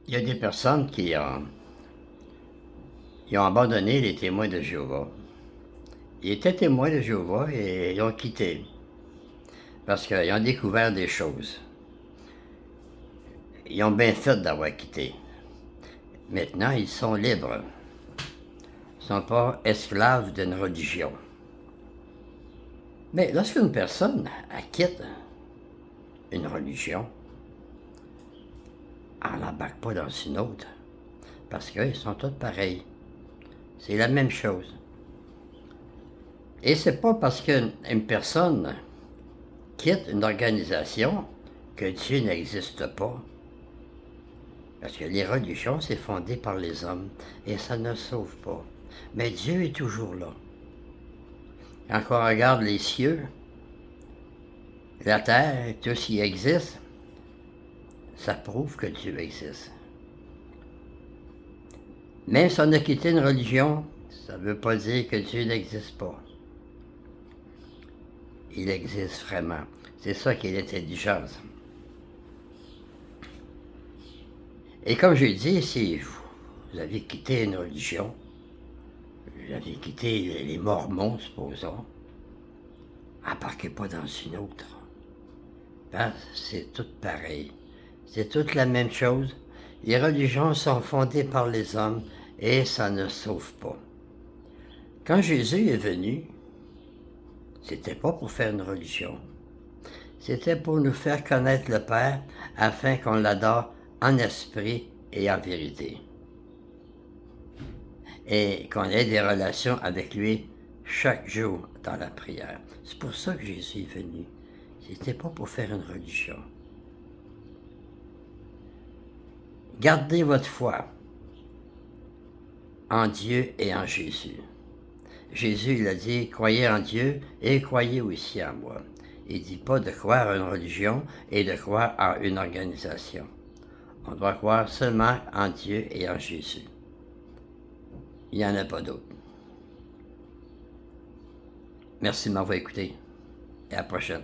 Il y a des personnes qui ont abandonné les témoins de Jéhovah. Ils étaient témoins de Jéhovah et ils ont quitté parce qu'ils ont découvert des choses. Ils ont bien fait d'avoir quitté. Maintenant, ils sont libres. Ils ne sont pas esclaves d'une religion. Mais lorsqu'une personne quitte une religion, elle n'embarque pas dans une autre parce qu'ils sont tous pareils. C'est la même chose. Et c'est pas parce qu'une personne quitte une organisation que Dieu n'existe pas. Parce que les religions, c'est fondé par les hommes et ça ne sauve pas. Mais Dieu est toujours là. Quand on regarde les cieux, la terre, tout ce qui existe, ça prouve que Dieu existe. Même si on a quitté une religion, ça ne veut pas dire que Dieu n'existe pas. Il existe vraiment. C'est ça qui est l'intelligence. Et comme je dis, si vous avez quitté une religion, vous avez quitté les Mormons, supposons, embarquez pas dans une autre. Ben, c'est tout pareil. C'est toute la même chose. Les religions sont fondées par les hommes et ça ne sauve pas. Quand Jésus est venu, c'était pas pour faire une religion. C'était pour nous faire connaître le Père afin qu'on l'adore en esprit et en vérité. Et qu'on ait des relations avec lui chaque jour dans la prière. C'est pour ça que Jésus est venu. C'était pas pour faire une religion. Gardez votre foi en Dieu et en Jésus. Jésus, il a dit, croyez en Dieu et croyez aussi en moi. Il ne dit pas de croire à une religion et de croire à une organisation. On doit croire seulement en Dieu et en Jésus. Il n'y en a pas d'autre. Merci de m'avoir écouté et à la prochaine.